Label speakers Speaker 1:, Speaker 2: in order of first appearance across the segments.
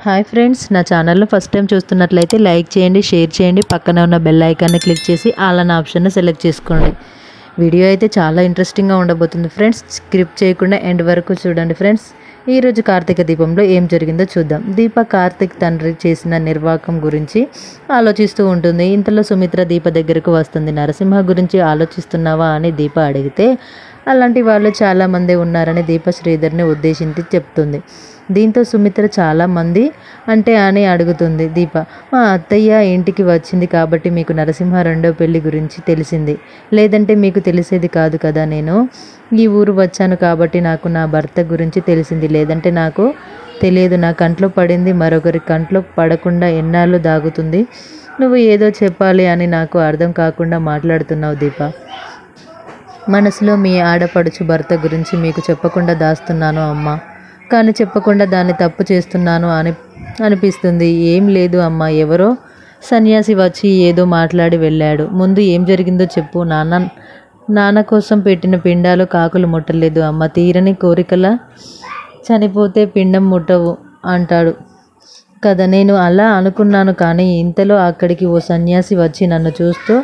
Speaker 1: Hi friends, నా ఛానల్ను first time చూస్తున్నట్లయితే లైక్ చేయండి, షేర్ చేయండి, పక్కన ఉన్న బెల్ ఐకాన్ని క్లిక్ చేసి ఆల్ అనే ఆప్షన్ని సెలెక్ట్ చేసుకోండి. వీడియో అయితే చాలా ఇంట్రెస్టింగ్గా ఉండబోతుంది ఫ్రెండ్స్. స్క్రిప్ట్ చేయకుండా ఎండ్ వరకు చూడండి ఫ్రెండ్స్. ఈరోజు కార్తీక దీపంలో ఏం జరిగిందో చూద్దాం. దీప కార్తీక్ తండ్రి చేసిన నిర్వాకం గురించి ఆలోచిస్తూ ఉంటుంది. ఇంతలో సుమిత్ర దీప దగ్గరకు వస్తుంది. నరసింహ గురించి ఆలోచిస్తున్నావా అని దీప అడిగితే, అలాంటి వాళ్ళు చాలామంది ఉన్నారని దీప శ్రీధర్ని ఉద్దేశించి చెప్తుంది. దీంతో సుమిత్ర చాలామంది అంటే అని అడుగుతుంది. దీప, మా అత్తయ్య ఇంటికి వచ్చింది కాబట్టి మీకు నరసింహ రెండో పెళ్లి గురించి తెలిసింది, లేదంటే మీకు తెలిసేది కాదు కదా. నేను ఈ ఊరు వచ్చాను కాబట్టి నాకు నా భర్త గురించి తెలిసింది, లేదంటే నాకు తెలియదు. నా కంట్లో పడింది మరొకరి కంట్లో పడకుండా ఎన్నాళ్ళు దాగుతుంది. నువ్వు ఏదో చెప్పాలి అని నాకు అర్థం కాకుండా మాట్లాడుతున్నావు దీప. మనసులో మీ ఆడపడుచు భర్త గురించి మీకు చెప్పకుండా దాస్తున్నాను అమ్మా, కానీ చెప్పకుండా దాన్ని తప్పు చేస్తున్నాను అనిపిస్తుంది. ఏం లేదు అమ్మ, ఎవరో సన్యాసి వచ్చి ఏదో మాట్లాడి వెళ్ళాడు. ముందు ఏం జరిగిందో చెప్పు. నాన్న కోసం పెట్టిన పిండాలు కాకులు ముట్టలేదు అమ్మ. తీరని కోరికల చనిపోతే పిండం ముట్టవు అంటాడు కదా. నేను అలా అనుకున్నాను, కానీ ఇంతలో అక్కడికి ఓ సన్యాసి వచ్చి నన్ను చూస్తూ,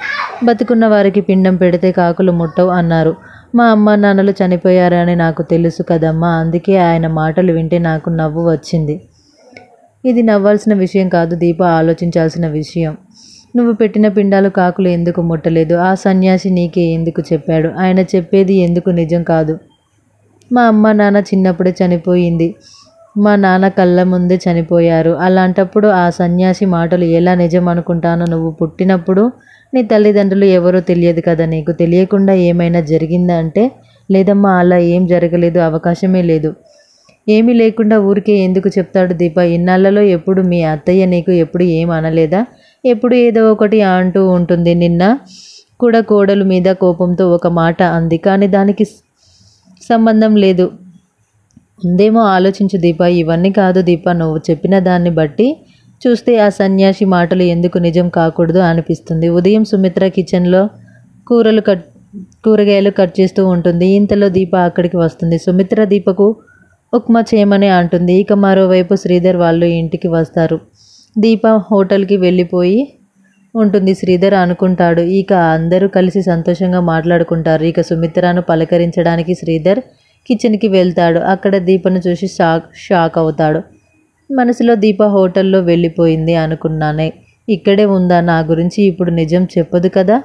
Speaker 1: బతుకున్న వారికి పిండం పెడితే కాకులు ముట్టవు అన్నారు. మా అమ్మ నాన్నలు చనిపోయారని నాకు తెలుసు కదమ్మా, అందుకే ఆయన మాటలు వింటే నాకు నవ్వు వచ్చింది. ఇది నవ్వాల్సిన విషయం కాదు దీప, ఆలోచించాల్సిన విషయం. నువ్వు పెట్టిన పిండాలు కాకులు ఎందుకు ముట్టలేదు? ఆ సన్యాసి నీకే ఎందుకు చెప్పాడు? ఆయన చెప్పేది ఎందుకు నిజం కాదు? మా అమ్మ నాన్న చిన్నప్పుడే చనిపోయింది. మా నాన్న కళ్ళ ముందే చనిపోయారు. అలాంటప్పుడు ఆ సన్యాసి మాటలు ఎలా నిజం అనుకుంటాను? నువ్వు పుట్టినప్పుడు నీ తల్లిదండ్రులు ఎవరో తెలియదు కదా నీకు. తెలియకుండా ఏమైనా జరిగిందా అంటే, లేదమ్మా, అలా ఏం జరగలేదు, అవకాశమే లేదు. ఏమీ లేకుండా ఊరికే ఎందుకు చెప్తాడు దీప? ఇన్నాళ్లలో ఎప్పుడు మీ అత్తయ్య నీకు ఎప్పుడు ఏం అనలేదా? ఎప్పుడు ఏదో ఒకటి అంటూ ఉంటుంది. నిన్న కూడా కోడలు మీద కోపంతో ఒక మాట అంది, కానీ దానికి సంబంధం లేదు. ఉందేమో ఆలోచించు దీప. ఇవన్నీ కాదు దీప, నువ్వు చెప్పిన దాన్ని బట్టి చూస్తే ఆ సన్యాసి మాటలు ఎందుకు నిజం కాకూడదు అనిపిస్తుంది. ఉదయం సుమిత్ర కిచెన్లో కూరగాయలు కట్ చేస్తూ ఉంటుంది. ఇంతలో దీప అక్కడికి వస్తుంది. సుమిత్ర దీపకు ఉప్మా చేయమని అంటుంది. ఇక మరోవైపు శ్రీధర్ వాళ్ళు ఇంటికి వస్తారు. దీప హోటల్కి వెళ్ళిపోయి ఉంటుంది. శ్రీధర్ అనుకుంటాడు, ఇక అందరూ కలిసి సంతోషంగా మాట్లాడుకుంటారు. ఇక సుమిత్రను పలకరించడానికి శ్రీధర్ కిచెన్కి వెళ్తాడు. అక్కడ దీపను చూసి షాక్ అవుతాడు. మనసులో దీప హోటల్లో వెళ్ళిపోయింది అనుకున్నానే, ఇక్కడే ఉందా? నా గురించి ఇప్పుడు నిజం చెప్పదు కదా.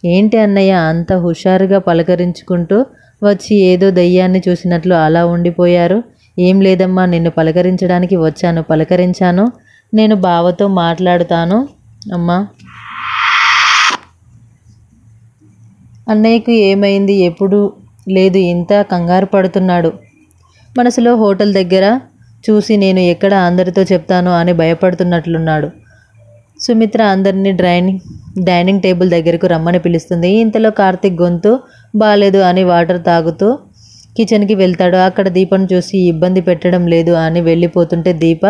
Speaker 1: ఏంటి అన్నయ్య అంత హుషారుగా పలకరించుకుంటూ వచ్చి ఏదో దయ్యాన్ని చూసినట్లు అలా ఉండిపోయారు? ఏం లేదమ్మా, నిన్ను పలకరించడానికి వచ్చాను. పలకరించాను. నేను బావతో మాట్లాడుతాను అమ్మా. అన్నయ్యకు ఏమైంది? ఎప్పుడు లేదు, ఇంత కంగారు పడుతున్నాడు. మనసులో హోటల్ దగ్గర చూసి నేను ఎక్కడ అందరితో చెప్తాను అని భయపడుతున్నట్లున్నాడు. సుమిత్ర అందరినీ డైనింగ్ టేబుల్ దగ్గరకు రమ్మని పిలుస్తుంది. ఇంతలో కార్తీక్ గొంతు బాలేదు అని వాటర్ తాగుతూ కిచెన్కి వెళ్తాడు. అక్కడ దీపను చూసి ఇబ్బంది పెట్టడం లేదు అని వెళ్ళిపోతుంటే దీప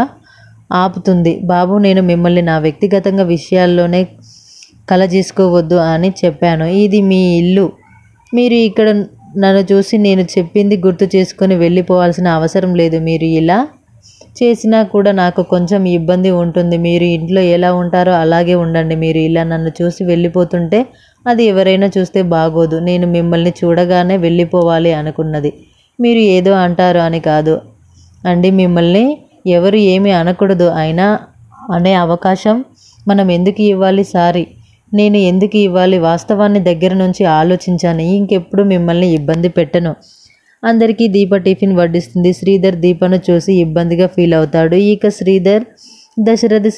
Speaker 1: ఆపుతుంది. బాబు, నేను మిమ్మల్ని నా వ్యక్తిగతంగా విషయాల్లోనే కలగజేసుకోవద్దు అని చెప్పాను. ఇది మీ ఇల్లు. మీరు ఇక్కడ నన్ను చూసి నేను చెప్పింది గుర్తు చేసుకొని వెళ్ళిపోవాల్సిన అవసరం లేదు. మీరు ఇలా చేసినా కూడా నాకు కొంచెం ఇబ్బంది ఉంటుంది. మీరు ఇంట్లో ఎలా ఉంటారో అలాగే ఉండండి. మీరు ఇలా నన్ను చూసి వెళ్ళిపోతుంటే అది ఎవరైనా చూస్తే బాగోదు. నేను మిమ్మల్ని చూడగానే వెళ్ళిపోవాలి అనుకున్నది. మీరు ఏదో అంటారు అని కాదు అండి. మిమ్మల్ని ఎవరు ఏమీ అనకూడదు. అయినా అనే అవకాశం మనం ఎందుకు ఇవ్వాలి? సారీ, నేను ఎందుకు ఇవ్వాలి? వాస్తవాన్ని దగ్గర నుంచి ఆలోచించాను. ఇంకెప్పుడు మిమ్మల్ని ఇబ్బంది పెట్టను. అందరికీ దీప టిఫిన్ వడ్డిస్తుంది. శ్రీధర్ దీపను చూసి ఇబ్బందిగా ఫీల్ అవుతాడు. ఇక దశరథ్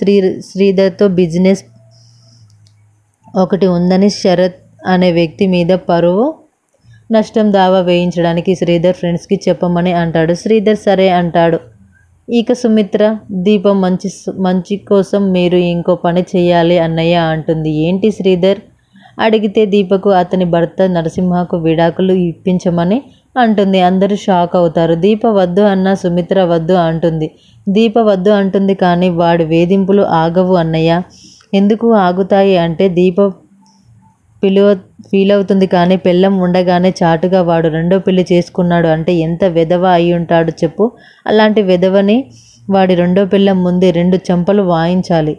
Speaker 1: శ్రీధర్తో బిజినెస్ ఒకటి ఉందని శరత్ అనే వ్యక్తి మీద పరువు నష్టం దావా వేయించడానికి శ్రీధర్ ఫ్రెండ్స్కి చెప్పమని అంటాడు. శ్రీధర్ సరే అంటాడు. ఇక సుమిత్ర, దీపం మంచి కోసం మీరు ఇంకో పని చేయాలి అన్నయ్య అంటుంది. ఏంటి? శ్రీధర్ అడిగితే దీపకు అతని భర్త నరసింహకు విడాకులు ఇప్పించమని అంటుంది. అందరూ షాక్ అవుతారు. దీప వద్దు అన్నా సుమిత్ర వద్దు అంటుంది. దీప వద్దు అంటుంది, కానీ వాడి వేధింపులు ఆగవు అన్నయ్య. ఎందుకు ఆగుతాయి అంటే, దీప ఫీల్ అవుతుంది, కానీ పెళ్ళం ఉండగానే చాటుగా వాడు రెండో పెళ్లి చేసుకున్నాడు అంటే ఎంత వెధవ అయి ఉంటాడు చెప్పు. అలాంటి వెధవని వాడి రెండో పిల్లం ముందే 2 చెంపలు వాయించాలి.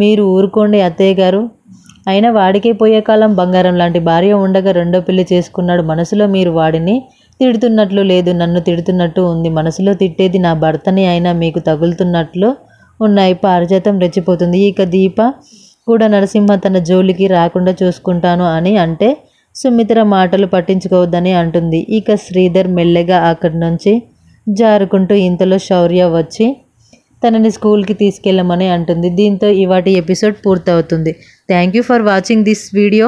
Speaker 1: మీరు ఊరుకోండి అత్తయ్య గారు. అయినా వాడికే పోయే కాలం బంగారం లాంటి భార్య ఉండగా రెండో పెళ్లి చేసుకున్నాడు. మనసులో మీరు వాడిని తిడుతున్నట్లు లేదు, నన్ను తిడుతున్నట్టు ఉంది. మనసులో తిట్టేది నా భర్తని అయినా మీకు తగులుతున్నట్లు ఉన్నాయి. పారిజాతం రెచ్చిపోతుంది. ఇక దీప కూడా నరసింహ తన జోలికి రాకుండా చూసుకుంటాను అని అంటే సుమిత్ర మాటలు పట్టించుకోవద్దని అంటుంది. ఇక శ్రీధర్ మెల్లగా అక్కడి నుంచి జారుకుంటూ ఇంతలో శౌర్య వచ్చి తనని స్కూల్కి తీసుకెళ్ళమని అంటుంది. దీంతో ఇవాటి ఎపిసోడ్ పూర్తవుతుంది. Thank you for watching this video.